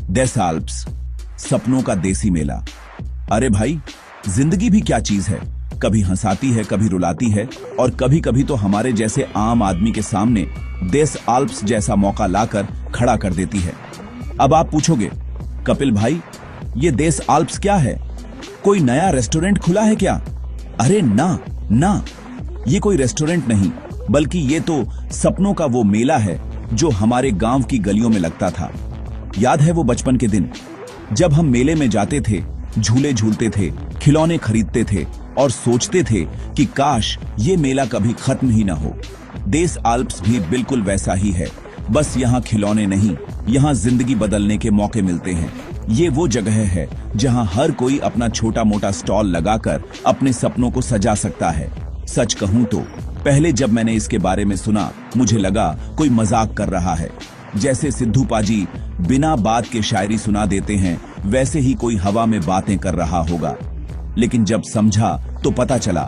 डेस Alps, सपनों का देसी मेला। अरे भाई, जिंदगी भी क्या चीज है, कभी हंसाती है, कभी रुलाती है, और कभी कभी तो हमारे जैसे आम आदमी के सामने डेस आल्प्स जैसा मौका लाकर खड़ा कर देती है। अब आप पूछोगे, कपिल भाई, ये डेस आल्प्स क्या है? कोई नया रेस्टोरेंट खुला है क्या? अरे ना ना, ये कोई रेस्टोरेंट नहीं, बल्कि ये तो सपनों का वो मेला है जो हमारे गांव की गलियों में लगता था। याद है वो बचपन के दिन जब हम मेले में जाते थे, झूले झूलते थे, खिलौने खरीदते थे और सोचते थे कि काश ये मेला कभी खत्म ही ना हो। डेस आल्प्स भी बिल्कुल वैसा ही है, बस यहाँ खिलौने नहीं, यहाँ जिंदगी बदलने के मौके मिलते हैं। ये वो जगह है जहाँ हर कोई अपना छोटा मोटा स्टॉल लगाकर अपने सपनों को सजा सकता है। सच कहूँ तो पहले जब मैंने इसके बारे में सुना, मुझे लगा कोई मजाक कर रहा है, जैसे सिद्धू पाजी बिना बात के शायरी सुना देते हैं, वैसे ही कोई हवा में बातें कर रहा होगा। लेकिन जब समझा तो पता चला,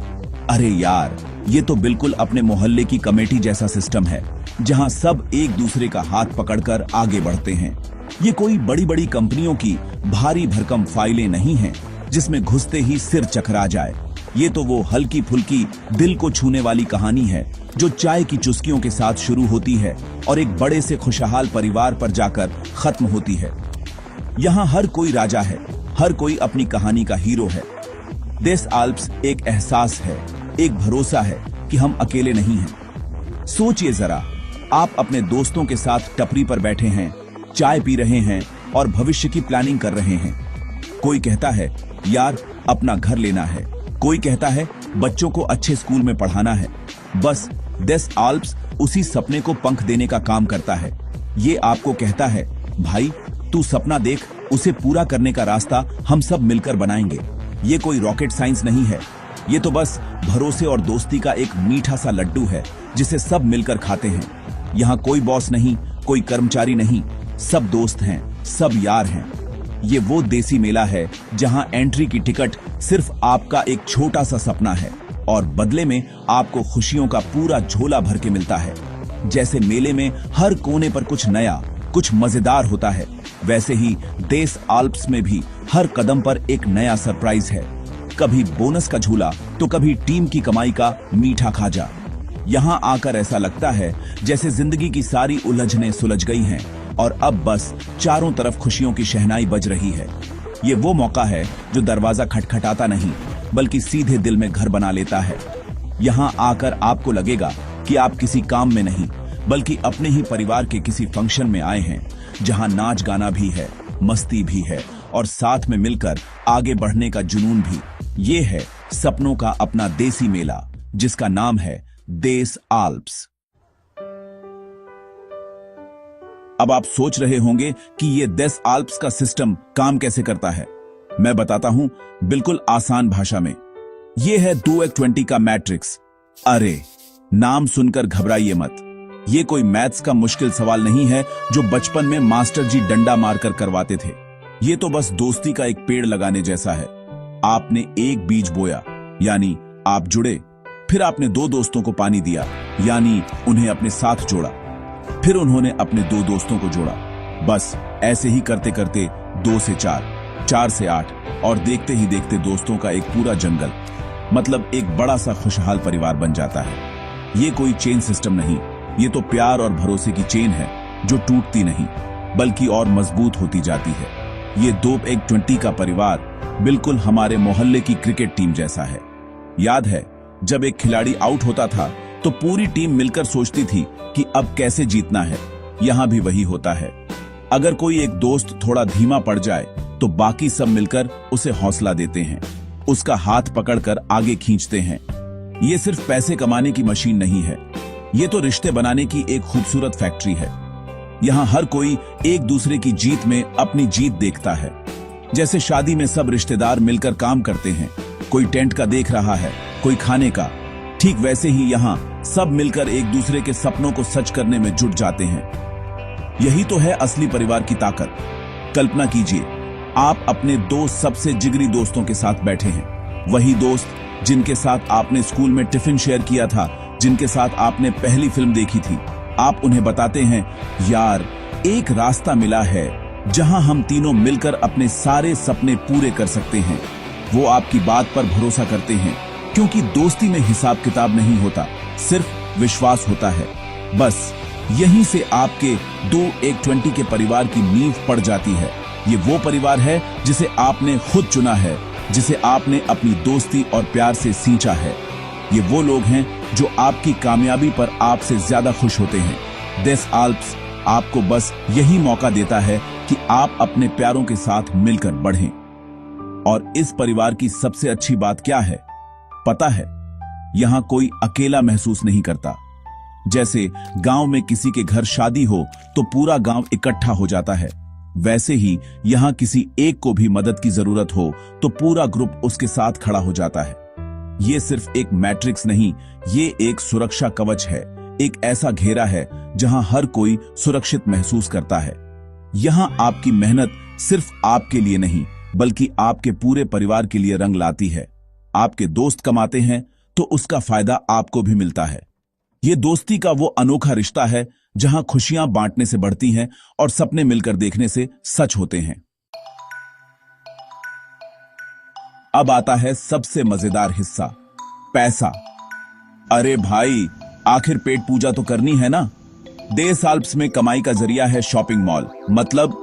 अरे यार, ये तो बिल्कुल अपने मोहल्ले की कमेटी जैसा सिस्टम है, जहां सब एक दूसरे का हाथ पकड़कर आगे बढ़ते हैं। ये कोई बड़ी बड़ी कंपनियों की भारी भरकम फाइलें नहीं हैं, जिसमें घुसते ही सिर चकरा जाए। ये तो वो हल्की फुल्की दिल को छूने वाली कहानी है जो चाय की चुस्कियों के साथ शुरू होती है और एक बड़े से खुशहाल परिवार पर जाकर खत्म होती है। यहाँ हर कोई राजा है, हर कोई अपनी कहानी का हीरो है। डेस आल्प्स एक एहसास है, एक भरोसा है कि हम अकेले नहीं हैं। सोचिए जरा, आप अपने दोस्तों के साथ टपरी पर बैठे हैं, चाय पी रहे हैं और भविष्य की प्लानिंग कर रहे हैं। कोई कहता है यार अपना घर लेना है, कोई कहता है बच्चों को अच्छे स्कूल में पढ़ाना है। बस डेस आल्प्स उसी सपने को पंख देने का काम करता है। ये आपको कहता है, भाई तू सपना देख, उसे पूरा करने का रास्ता हम सब मिलकर बनाएंगे। ये कोई रॉकेट साइंस नहीं है, ये तो बस भरोसे और दोस्ती का एक मीठा सा लड्डू है जिसे सब मिलकर खाते हैं। यहाँ कोई बॉस नहीं, कोई कर्मचारी नहीं, सब दोस्त हैं, सब यार हैं। ये वो देसी मेला है जहां एंट्री की टिकट सिर्फ आपका एक छोटा सा सपना है और बदले में आपको खुशियों का पूरा झोला भर के मिलता है। जैसे मेले में हर कोने पर कुछ नया, कुछ मजेदार होता है, वैसे ही डेस आल्प्स में भी हर कदम पर एक नया सरप्राइज है। कभी बोनस का झूला तो कभी टीम की कमाई का मीठा खाजा। यहाँ आकर ऐसा लगता है जैसे जिंदगी की सारी उलझनें सुलझ गई हैं और अब बस चारों तरफ खुशियों की शहनाई बज रही है। ये वो मौका है जो दरवाजा खटखटाता नहीं, बल्कि सीधे दिल में घर बना लेता है। यहाँ आकर आपको लगेगा कि आप किसी काम में नहीं, बल्कि अपने ही परिवार के किसी फंक्शन में आए हैं, जहाँ नाच गाना भी है, मस्ती भी है और साथ में मिलकर आगे बढ़ने का जुनून भी। ये है सपनों का अपना देसी मेला, जिसका नाम है डेस आल्प्स। अब आप सोच रहे होंगे कि ये डेस आल्प्स का सिस्टम काम कैसे करता है। मैं बताता हूं बिल्कुल आसान भाषा में। ये है 2-1-20 का मैट्रिक्स। अरे नाम सुनकर घबराइए मत, ये कोई मैथ्स का मुश्किल सवाल नहीं है जो बचपन में मास्टर जी डंडा मारकर करवाते थे। ये तो बस दोस्ती का एक पेड़ लगाने जैसा है। आपने एक बीज बोया, यानी आप जुड़े। फिर आपने 2 दोस्तों को पानी दिया, यानी उन्हें अपने साथ जोड़ा। फिर उन्होंने अपने 2 दोस्तों को जोड़ा। बस ऐसे ही करते करते 2 से 4, 4 से 8 और देखते ही देखते दोस्तों का एक पूरा जंगल, मतलब एक बड़ा सा खुशहाल परिवार बन जाता है। ये कोई चेन सिस्टम नहीं, ये तो प्यार और भरोसे की चेन है जो टूटती नहीं, बल्कि और मजबूत होती जाती है। ये 2-1-20 का परिवार बिल्कुल हमारे मोहल्ले की क्रिकेट टीम जैसा है। याद है जब एक खिलाड़ी आउट होता था तो पूरी टीम मिलकर सोचती थी कि अब कैसे जीतना है। यहाँ भी वही होता है। अगर कोई एक दोस्त थोड़ा धीमा पड़ जाए तो बाकी सब मिलकर उसे हौसला देते हैं, उसका हाथ पकड़कर आगे खींचते हैं। ये सिर्फ पैसे कमाने की मशीन नहीं है, ये तो रिश्ते बनाने की एक खूबसूरत फैक्ट्री है। यहाँ हर कोई एक दूसरे की जीत में अपनी जीत देखता है। जैसे शादी में सब रिश्तेदार मिलकर काम करते हैं, कोई टेंट का देख रहा है, कोई खाने का, ठीक वैसे ही यहाँ सब मिलकर एक दूसरे के सपनों को सच करने में जुट जाते हैं। यही तो है असली परिवार की ताकत। कल्पना कीजिए, आप अपने 2 सबसे जिगरी दोस्तों के साथ बैठे हैं। वही दोस्त जिनके साथ आपने स्कूल में टिफिन शेयर किया था, जिनके साथ आपने पहली फिल्म देखी थी। आप उन्हें बताते हैं, यार एक रास्ता मिला है, जहां हम तीनों मिलकर अपने सारे सपने पूरे कर सकते हैं। वो आपकी बात पर भरोसा करते हैं, क्योंकि दोस्ती में हिसाब किताब नहीं होता, सिर्फ विश्वास होता है। बस यहीं से आपके 2-1-20 के परिवार की नींव पड़ जाती है। ये वो परिवार है जिसे आपने खुद चुना है, जिसे आपने अपनी दोस्ती और प्यार से सींचा है। ये वो लोग हैं जो आपकी कामयाबी पर आपसे ज्यादा खुश होते हैं। देस आल्प्स आपको बस यही मौका देता है कि आप अपने प्यारों के साथ मिलकर बढ़ें। और इस परिवार की सबसे अच्छी बात क्या है पता है? यहां कोई अकेला महसूस नहीं करता। जैसे गांव में किसी के घर शादी हो तो पूरा गांव इकट्ठा हो जाता है, वैसे ही यहां किसी एक को भी मदद की जरूरत हो तो पूरा ग्रुप उसके साथ खड़ा हो जाता है। ये सिर्फ एक मैट्रिक्स नहीं, ये एक सुरक्षा कवच है, एक ऐसा घेरा है जहां हर कोई सुरक्षित महसूस करता है। यहां आपकी मेहनत सिर्फ आपके लिए नहीं, बल्कि आपके पूरे परिवार के लिए रंग लाती है। आपके दोस्त कमाते हैं तो उसका फायदा आपको भी मिलता है। ये दोस्ती का वो अनोखा रिश्ता है जहां खुशियां बांटने से बढ़ती हैं और सपने मिलकर देखने से सच होते हैं। अब आता है सबसे मजेदार हिस्सा, पैसा। अरे भाई, आखिर पेट पूजा तो करनी है ना। देस आल्प्स में कमाई का जरिया है शॉपिंग मॉल। मतलब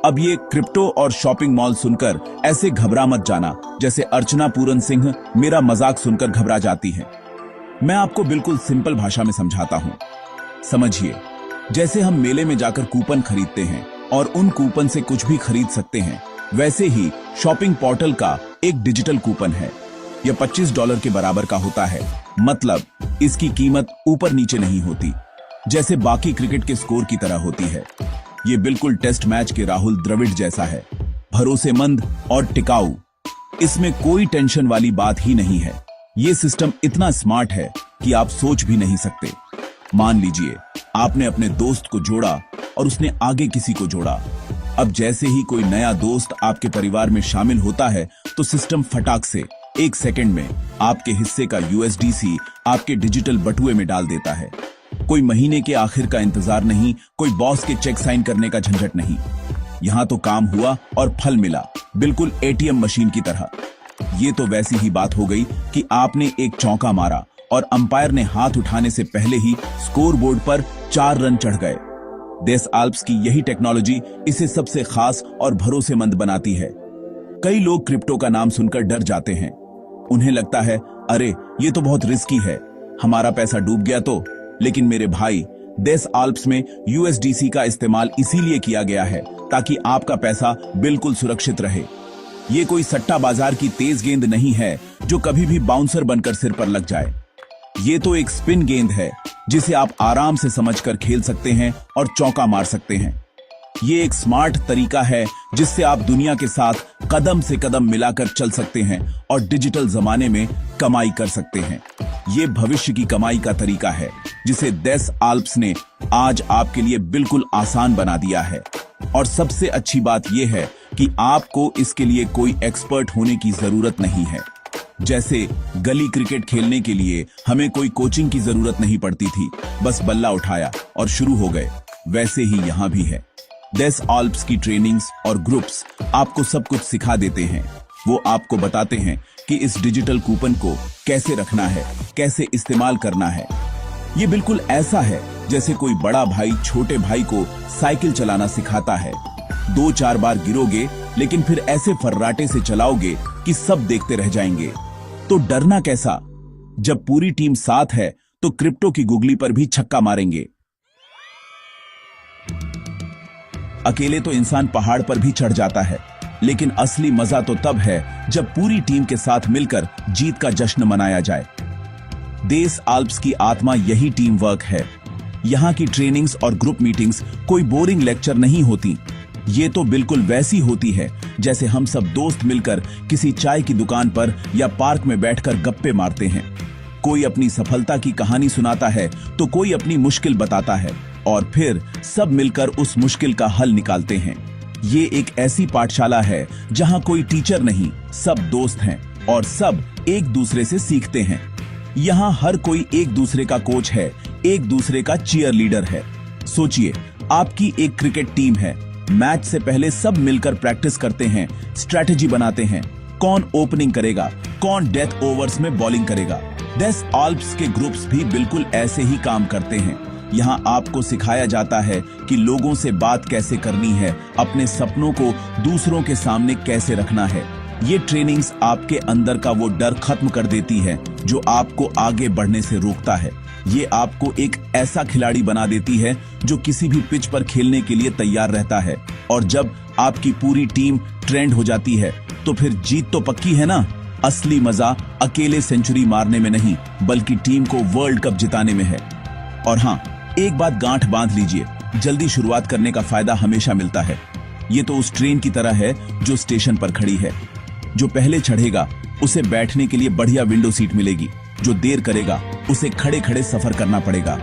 अब ये क्रिप्टो और शॉपिंग मॉल सुनकर ऐसे घबरा मत जाना जैसे अर्चना पूरन सिंह मेरा मजाक सुनकर घबरा जाती है। मैं आपको बिल्कुल सिंपल भाषा में समझाता हूं। समझिए, जैसे हम मेले में जाकर कूपन खरीदते हैं और उन कूपन से कुछ भी खरीद सकते हैं, वैसे ही शॉपिंग पोर्टल का एक डिजिटल कूपन है। यह $25 के बराबर का होता है। मतलब इसकी कीमत ऊपर नीचे नहीं होती, जैसे बाकी क्रिकेट के स्कोर की तरह होती है। ये बिल्कुल टेस्ट मैच के राहुल द्रविड़ जैसा है, भरोसेमंद और टिकाऊ। इसमें कोई टेंशन वाली बात ही नहीं है। ये सिस्टम इतना स्मार्ट है कि आप सोच भी नहीं सकते। मान लीजिए आपने अपने दोस्त को जोड़ा और उसने आगे किसी को जोड़ा। अब जैसे ही कोई नया दोस्त आपके परिवार में शामिल होता है तो सिस्टम फटाक से 1 सेकंड में आपके हिस्से का USDC आपके डिजिटल बटुए में डाल देता है। कोई महीने के आखिर का इंतजार नहीं, कोई बॉस के चेक साइन करने का झंझट नहीं। यहां तो काम हुआ और फल मिला, बिल्कुल ATM मशीन की तरह। ये तो वैसी ही बात हो गई कि आपने एक चौका मारा और अंपायर ने हाथ उठाने से पहले ही स्कोर बोर्ड पर 4 रन चढ़ गए। देस आल्प्स की यही टेक्नोलॉजी इसे सबसे खास और भरोसेमंद बनाती है। कई लोग क्रिप्टो का नाम सुनकर डर जाते हैं। उन्हें लगता है, अरे ये तो बहुत रिस्की है, हमारा पैसा डूब गया तो। लेकिन मेरे भाई, देस आल्प्स में USDC का इस्तेमाल इसीलिए किया गया है ताकि आपका पैसा बिल्कुल सुरक्षित रहे। ये कोई सट्टा बाजार की तेज गेंद नहीं है जो कभी भी बाउंसर बनकर सिर पर लग जाए। ये तो एक स्पिन गेंद है जिसे आप आराम से समझकर खेल सकते हैं और चौका मार सकते हैं। ये एक स्मार्ट तरीका है जिससे आप दुनिया के साथ कदम से कदम मिलाकर चल सकते हैं और डिजिटल जमाने में कमाई कर सकते हैं। ये भविष्य की कमाई का तरीका है जिसे देस आल्प्स ने आज आपके लिए बिल्कुल आसान बना दिया है। और सबसे अच्छी बात यह है कि आपको इसके लिए कोई एक्सपर्ट होने की जरूरत नहीं है। जैसे गली क्रिकेट खेलने के लिए हमें कोई कोचिंग की जरूरत नहीं पड़ती थी, बस बल्ला उठाया और शुरू हो गए, वैसे ही यहां भी है। देस आल्प्स की ट्रेनिंग्स और ग्रुप्स आपको सब कुछ सिखा देते हैं। वो आपको बताते हैं कि इस डिजिटल कूपन को कैसे रखना है, कैसे इस्तेमाल करना है। ये बिल्कुल ऐसा है जैसे कोई बड़ा भाई छोटे भाई को साइकिल चलाना सिखाता है। 2-4 बार गिरोगे, लेकिन फिर ऐसे फर्राटे से चलाओगे कि सब देखते रह जाएंगे। तो डरना कैसा? जब पूरी टीम साथ है तो क्रिप्टो की गुगली पर भी छक्का मारेंगे। अकेले तो इंसान पहाड़ पर भी चढ़ जाता है, लेकिन असली मजा तो तब है जब पूरी टीम के साथ मिलकर जीत का जश्न मनाया जाए। देस आल्प्स की आत्मा यही टीम वर्क है। यहाँ की ट्रेनिंग्स और ग्रुप मीटिंग्स कोई बोरिंग लेक्चर नहीं होती। ये तो बिल्कुल वैसी होती है जैसे हम सब दोस्त मिलकर किसी चाय की दुकान पर या पार्क में बैठकर गप्पे मारते हैं। कोई अपनी सफलता की कहानी सुनाता है तो कोई अपनी मुश्किल बताता है और फिर सब मिलकर उस मुश्किल का हल निकालते हैं। ये एक ऐसी पाठशाला है जहां कोई टीचर नहीं, सब दोस्त हैं और सब एक दूसरे से सीखते हैं। यहाँ हर कोई एक दूसरे का कोच है, एक दूसरे का चीयर लीडर है। सोचिए, आपकी एक क्रिकेट टीम है, मैच से पहले सब मिलकर प्रैक्टिस करते हैं, स्ट्रेटेजी बनाते हैं, कौन ओपनिंग करेगा, कौन डेथ ओवर्स में बॉलिंग करेगा। डेस आल्प्स के ग्रुप्स भी बिल्कुल ऐसे ही काम करते हैं। यहाँ आपको सिखाया जाता है कि लोगों से बात कैसे करनी है, अपने सपनों को दूसरों के सामने कैसे रखना है। ये ट्रेनिंग्स आपके अंदर का वो डर खत्म कर देती है जो आपको आगे बढ़ने से रोकता है। ये आपको एक ऐसा खिलाड़ी बना देती है जो किसी भी पिच पर खेलने के लिए तैयार रहता है। और जब आपकी पूरी टीम ट्रेंड हो जाती है तो फिर जीत तो पक्की है ना। असली मजा अकेले सेंचुरी मारने में नहीं, बल्कि टीम को वर्ल्ड कप जिताने में है। और हाँ, एक बात गांठ बांध लीजिए, जल्दी शुरुआत करने का फायदा हमेशा मिलता है। ये तो उस ट्रेन की तरह है जो स्टेशन पर खड़ी है। जो पहले चढ़ेगा उसे बैठने के लिए बढ़िया विंडो सीट मिलेगी, जो देर करेगा उसे खड़े खड़े सफर करना पड़ेगा।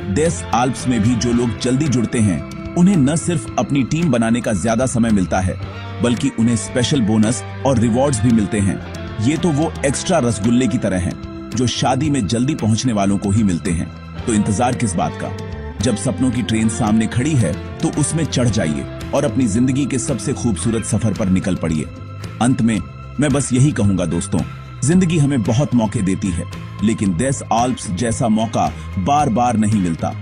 डेस आल्प्स में भी जो लोग जल्दी जुड़ते हैं उन्हें न सिर्फ अपनी टीम बनाने का ज्यादा समय मिलता है, बल्कि उन्हें स्पेशल बोनस और रिवॉर्ड्स भी मिलते हैं। ये तो वो एक्स्ट्रा रसगुल्ले की तरह हैं जो शादी में जल्दी पहुंचने वालों को ही मिलते हैं। तो इंतजार किस बात का? जब सपनों की ट्रेन सामने खड़ी है तो उसमें चढ़ जाइए और अपनी जिंदगी के सबसे खूबसूरत सफर पर निकल पड़िए। अंत में मैं बस यही कहूंगा दोस्तों, जिंदगी हमें बहुत मौके देती है, लेकिन डेस आल्प्स जैसा मौका बार बार नहीं मिलता।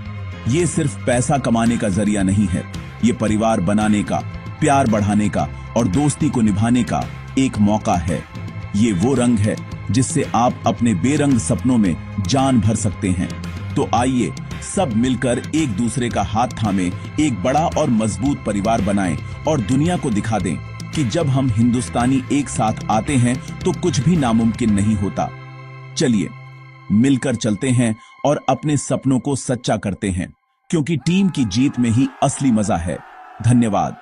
ये सिर्फ पैसा कमाने का जरिया नहीं है, ये परिवार बनाने का, प्यार बढ़ाने का और दोस्ती को निभाने का एक मौका है। ये वो रंग है जिससे आप अपने बेरंग सपनों में जान भर सकते हैं। तो आइए सब मिलकर एक दूसरे का हाथ थामे एक बड़ा और मजबूत परिवार बनाएं और दुनिया को दिखा दें कि जब हम हिंदुस्तानी एक साथ आते हैं तो कुछ भी नामुमकिन नहीं होता। चलिए मिलकर चलते हैं और अपने सपनों को सच्चा करते हैं, क्योंकि टीम की जीत में ही असली मजा है। धन्यवाद।